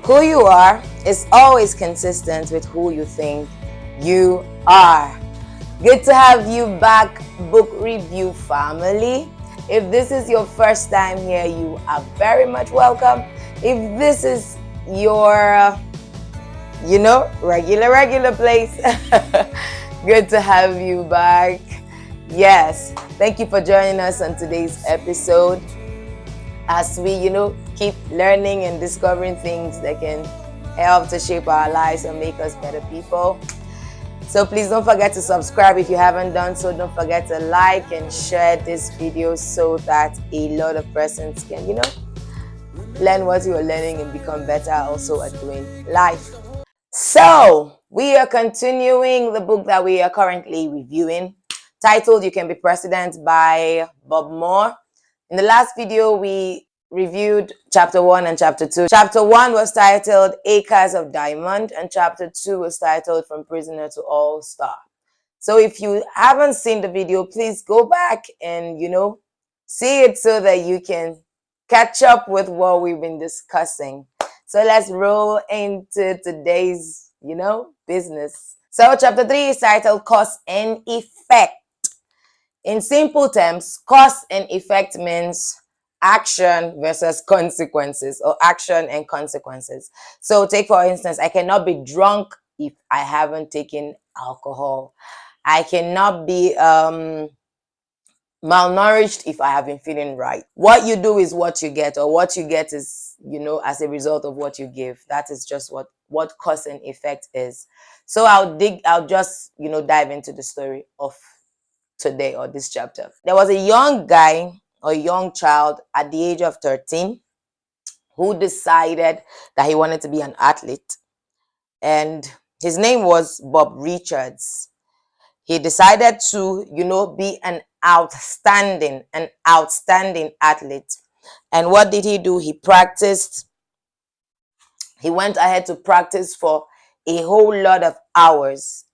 Who you are is always consistent with who you think you are. Good to have you back, book review family. If this is your first time here, you are very much welcome. If this is your, regular place, good to have you back. Yes, thank you for joining us on today's episode as we, keep learning and discovering things that can help to shape our lives and make us better people. So please don't forget to subscribe if you haven't done so. Don't forget to like and share this video so that a lot of persons can, learn what you are learning and become better also at doing life. So we are continuing the book that we are currently reviewing, titled You Can Be President by Bob Moore. In the last video, we reviewed chapter 1 and chapter 2. Chapter 1 was titled Acres of Diamond, and chapter 2 was titled From Prisoner to All Star. So if you haven't seen the video, please go back and, see it so that you can catch up with what we've been discussing. So let's roll into today's, business. So chapter 3 is titled Cause and Effect. In simple terms, cause and effect means action versus consequences, or action and consequences. So take for instance, I cannot be drunk if I haven't taken alcohol. I cannot be malnourished if I have been feeling right. What you do is what you get, or what you get is, as a result of what you give. That is just what cause and effect is. So I'll just, dive into the story of today, or this chapter. There was a young guy or young child at the age of 13 who decided that he wanted to be an athlete, and his name was Bob Richards. He decided to, be an outstanding athlete. And what did he do? He went ahead to practice for a whole lot of hours.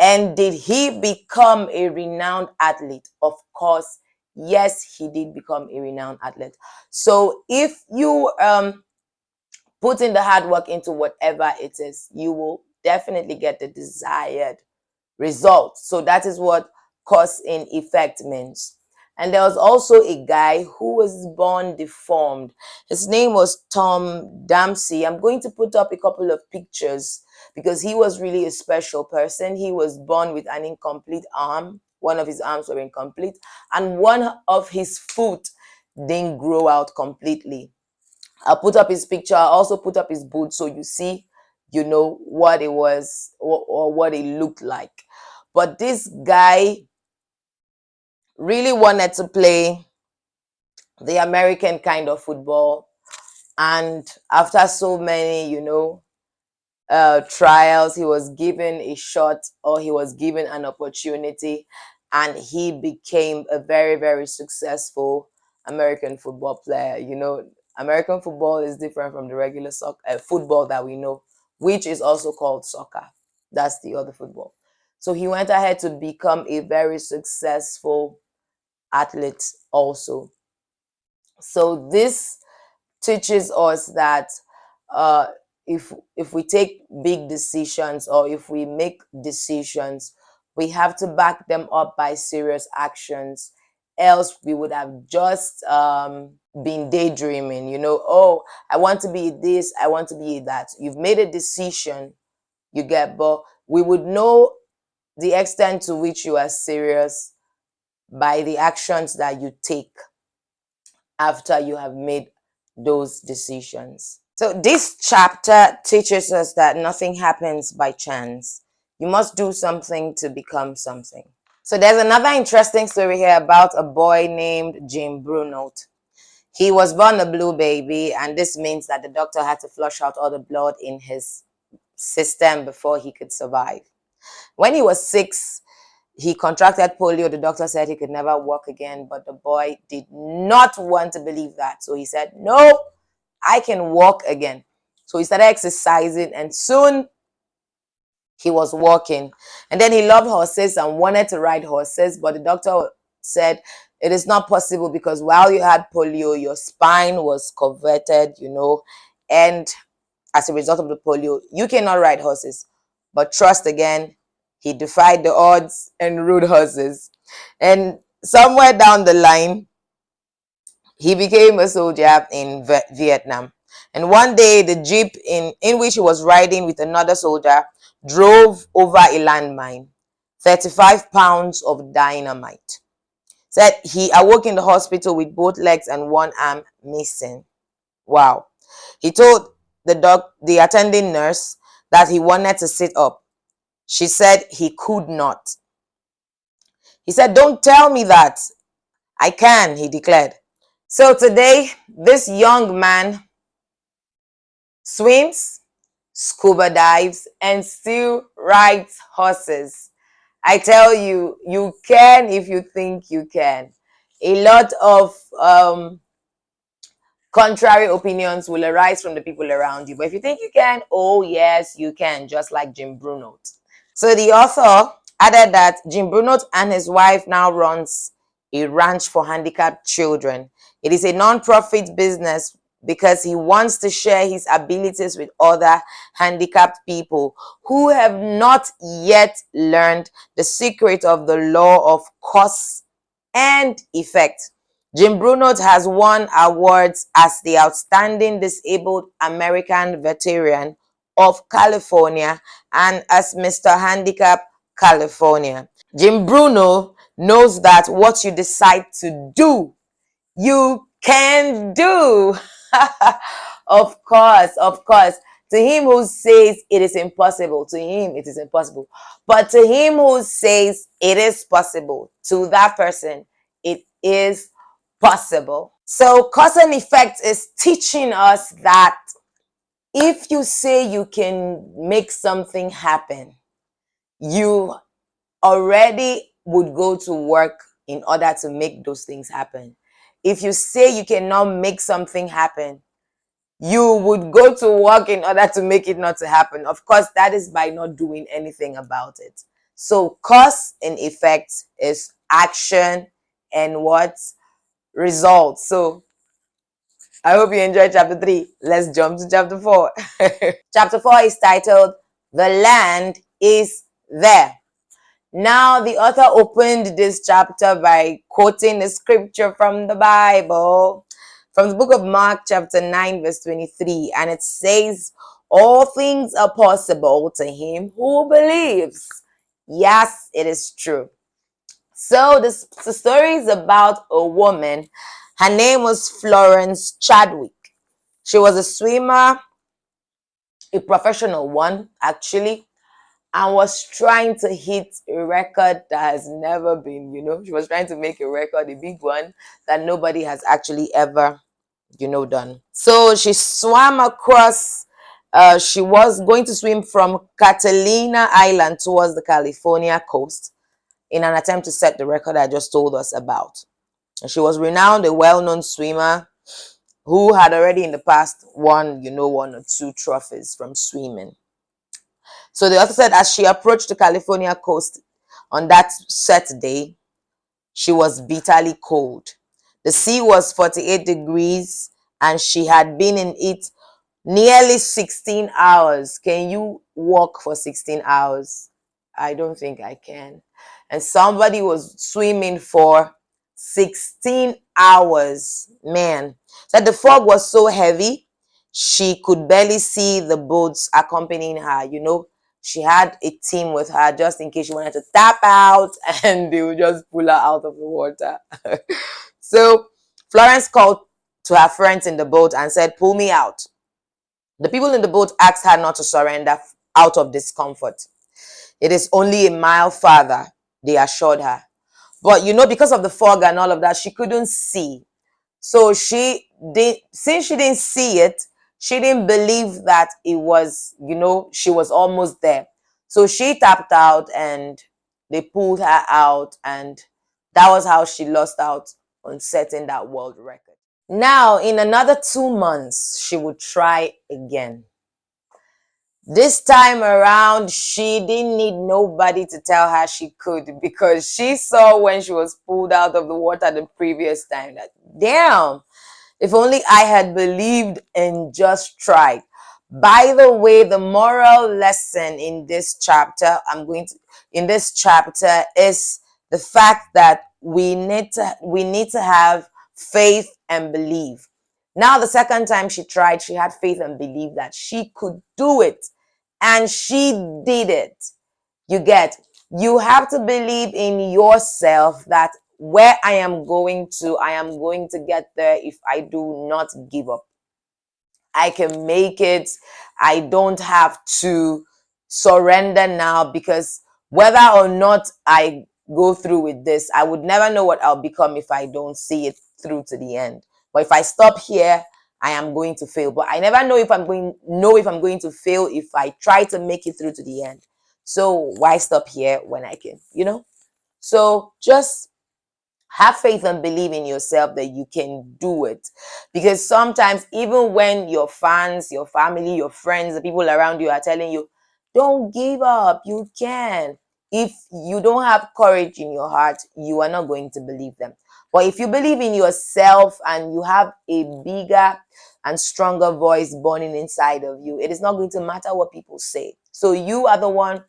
And did he become a renowned athlete? Of course, yes, he did become a renowned athlete. So if you put in the hard work into whatever it is, you will definitely get the desired result. So that is what cause and effect means. And there was also a guy who was born deformed. His name was Tom Dempsey. I'm going to put up a couple of pictures because he was really a special person. He was born with an incomplete arm. One of his arms were incomplete, and one of his foot didn't grow out completely. I'll put up his picture. I'll also put up his boot so you see, what it was, or what it looked like. But this guy really wanted to play the American kind of football. And after so many, trials, he was given a shot, or he was given an opportunity, and he became a very, very successful American football player. American football is different from the regular football that we know, which is also called soccer. That's the other football. So he went ahead to become a very successful athlete also. So this teaches us that if we take big decisions, or if we make decisions, we have to back them up by serious actions. Else we would have just been daydreaming, oh, I want to be this, I want to be that. You've made a decision, but we would know the extent to which you are serious by the actions that you take after you have made those decisions. So this chapter teaches us that nothing happens by chance. You must do something to become something. So there's another interesting story here about a boy named Jim Brunout. He was born a blue baby, and this means that the doctor had to flush out all the blood in his system before he could survive. When he was 6, he contracted polio. The doctor said he could never walk again, but the boy did not want to believe that. So he said, no, I can walk again. So he started exercising, and soon he was walking. And then he loved horses and wanted to ride horses, but the doctor said it is not possible because while you had polio, your spine was coveted, and as a result of the polio, you cannot ride horses. But trust again, he defied the odds and rode horses. And somewhere down the line, he became a soldier in Vietnam. And one day, the jeep in which he was riding with another soldier drove over a landmine, 35 pounds of dynamite. Said he awoke in the hospital with both legs and one arm missing. Wow. He told the attending nurse that he wanted to sit up. She said he could not. He said, "Don't tell me that. I can," he declared. So today, this young man swims, scuba dives, and still rides horses. I tell you, you can if you think you can. A lot of contrary opinions will arise from the people around you. But if you think you can, oh yes, you can, just like Jim Bruno. So the author added that Jim Bruno and his wife now runs a ranch for handicapped children. It is a non-profit business because he wants to share his abilities with other handicapped people who have not yet learned the secret of the law of cause and effect. Jim Bruno has won awards as the Outstanding Disabled American Veteran of California and as Mr. Handicap California. Jim Bruno knows that what you decide to do, you can do. Of course, of course. To him who says it is impossible, to him it is impossible. But to him who says it is possible, to that person, it is possible. So cause and effect is teaching us that if you say you can make something happen, you already would go to work in order to make those things happen. If you say you cannot make something happen, you would go to work in order to make it not to happen. Of course, that is by not doing anything about it. So cause and effect is action and what? Results. So I hope you enjoyed chapter 3. Let's jump to chapter 4. Chapter 4 is titled, "The Land is There." Now, the author opened this chapter by quoting a scripture from the Bible, from the book of Mark, chapter 9, verse 23. And it says, "All things are possible to him who believes." Yes, it is true. So, the story is about a woman. Her name was Florence Chadwick. She was a swimmer, a professional one, actually, and was trying to hit a record that has never been, she was trying to make a record, a big one, that nobody has actually ever, done. So she swam across, she was going to swim from Catalina Island towards the California coast in an attempt to set the record I just told us about. And she was renowned, a well-known swimmer who had already in the past won, one or two trophies from swimming. So the author said as she approached the California coast on that Saturday, she was bitterly cold. The sea was 48 degrees and she had been in it nearly 16 hours. Can you walk for 16 hours? I don't think I can. And somebody was swimming for 16 hours. Man, that the fog was so heavy, she could barely see the boats accompanying her. She had a team with her just in case she wanted to tap out and they would just pull her out of the water. So Florence called to her friends in the boat and said, "Pull me out." The people in the boat asked her not to surrender out of discomfort. "It is only a mile farther," they assured her. But because of the fog and all of that, she couldn't see. So since she didn't see it, she didn't believe that it was, she was almost there. So she tapped out and they pulled her out, and that was how she lost out on setting that world record. Now, in another 2 months, she would try again. This time around, she didn't need nobody to tell her she could, because she saw when she was pulled out of the water the previous time that, damn, If only I had believed and just tried. By the way, the moral lesson in this chapter, in this chapter is the fact that we need to have faith and believe. Now, the second time she tried, she had faith and believe that she could do it, and she did it. You get, you have to believe in yourself that where I am going to get there if I do not give up. I can make it. I don't have to surrender now, because whether or not I go through with this, I would never know what I'll become if I don't see it through to the end. But if I stop here, I am going to fail. But I never know if I'm going to fail if I try to make it through to the end. So why stop here when I can? So just have faith and believe in yourself that you can do it, because sometimes even when your fans, your family, your friends, the people around you are telling you don't give up, you can, if you don't have courage in your heart, you are not going to believe them. But if you believe in yourself and you have a bigger and stronger voice burning inside of you, it is not going to matter what people say. So you are the one.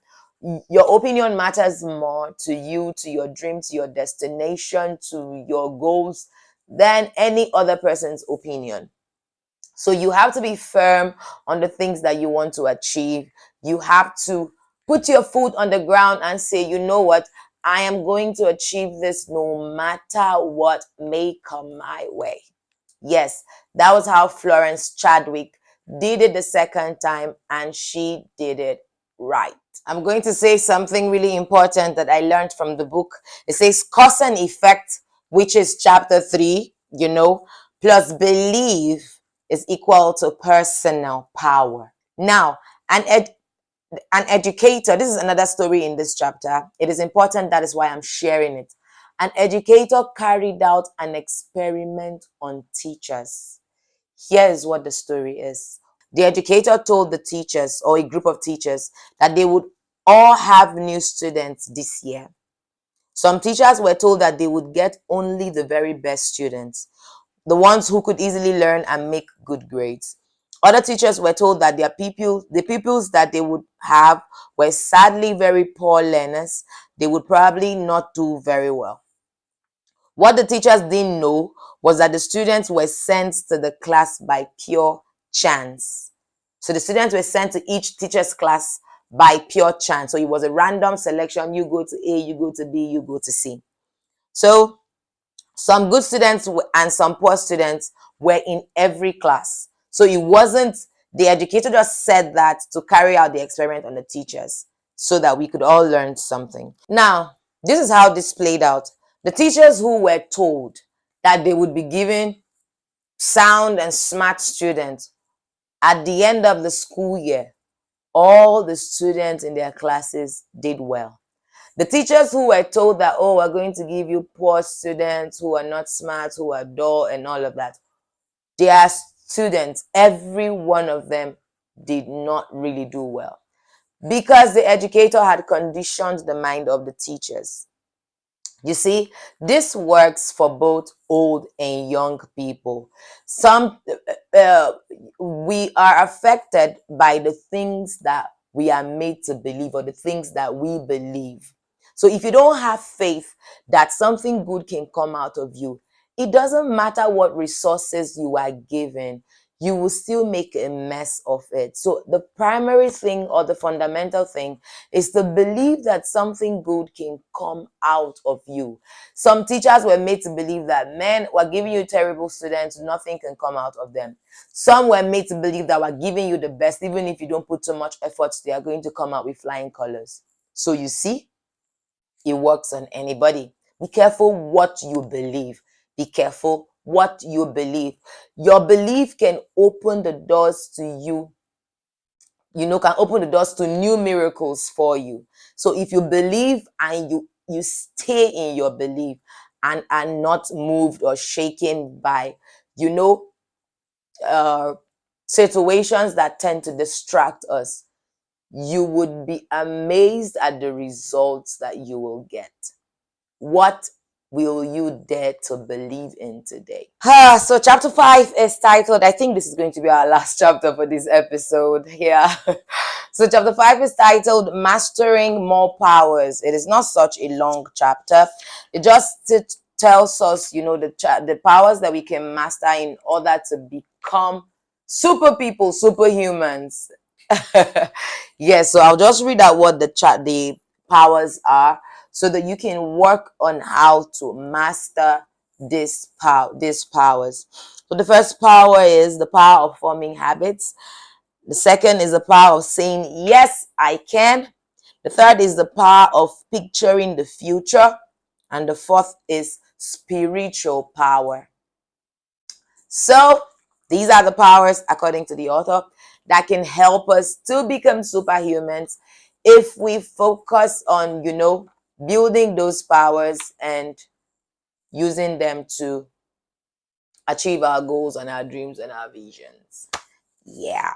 Your opinion matters more to you, to your dream, to your destination, to your goals, than any other person's opinion. So you have to be firm on the things that you want to achieve. You have to put your foot on the ground and say, you know what, I am going to achieve this no matter what may come my way. Yes, that was how Florence Chadwick did it the second time, and she did it right. I'm going to say something really important that I learned from the book. It says cause and effect, which is chapter 3, plus belief is equal to personal power. Now, an educator, this is another story in this chapter. It is important, that is why I'm sharing it. An educator carried out an experiment on teachers. Here's what the story is. The educator told the teachers, or a group of teachers, that they would all have new students this year. Some teachers were told that they would get only the very best students, the ones who could easily learn and make good grades. Other teachers were told that the pupils that they would have were sadly very poor learners. They would probably not do very well. What the teachers didn't know was that the students were sent to the class by pure chance. So the students were sent to each teacher's class by pure chance. So it was a random selection. You go to A, you go to B, you go to C. So some good students and some poor students were in every class. So it wasn't, the educator just said that to carry out the experiment on the teachers so that we could all learn something. Now, this is how this played out. The teachers who were told that they would be given sound and smart students, at the end of the school year, all the students in their classes did well. The teachers who were told that, oh, we're going to give you poor students who are not smart, who are dull and all of that, their students, every one of them did not really do well, because the educator had conditioned the mind of the teachers. You see, this works for both old and young people. We are affected by the things that we are made to believe, or the things that we believe. So if you don't have faith that something good can come out of you, it doesn't matter what resources you are given, you will still make a mess of it. So the primary thing, or the fundamental thing, is to believe that something good can come out of you. Some teachers were made to believe that, man, we're giving you terrible students, nothing can come out of them. Some were made to believe that we're giving you the best, even if you don't put too much effort, they are going to come out with flying colors. So you see, it works on anybody. Be careful what you believe. Be careful what you believe. Your belief can open the doors to you, can open the doors to new miracles for you. So if you believe and you stay in your belief and are not moved or shaken by, uh, situations that tend to distract us, you would be amazed at the results that you will get. What will you dare to believe in today? So chapter 5 is titled, I think this is going to be our last chapter for this episode. Yeah. So chapter 5 is titled Mastering More Powers. It is not such a long chapter. It just tells us, the powers that we can master in order to become super people, superhumans. Yes, so I'll just read out what the powers are, so that you can work on how to master these powers. So the first power is the power of forming habits. The second is the power of saying, yes, I can. The third is the power of picturing the future. And the fourth is spiritual power. So these are the powers, according to the author, that can help us to become superhumans if we focus on, building those powers and using them to achieve our goals and our dreams and our visions. Yeah.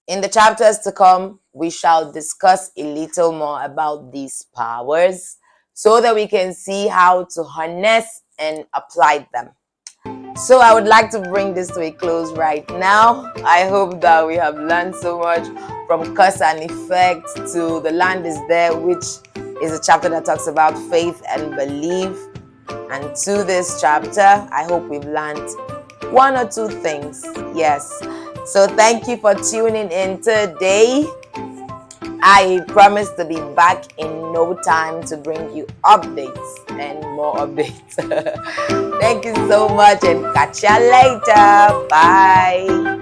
In the chapters to come, we shall discuss a little more about these powers so that we can see how to harness and apply them. So I would like to bring this to a close right now. I hope that we have learned so much, from cause and effect to The Land Is There, which is a chapter that talks about faith and belief. And to this chapter, I hope we've learned one or two things. Yes. So thank you for tuning in today. I promise to be back in no time to bring you updates and more updates. Thank you so much, and catch you later. Bye.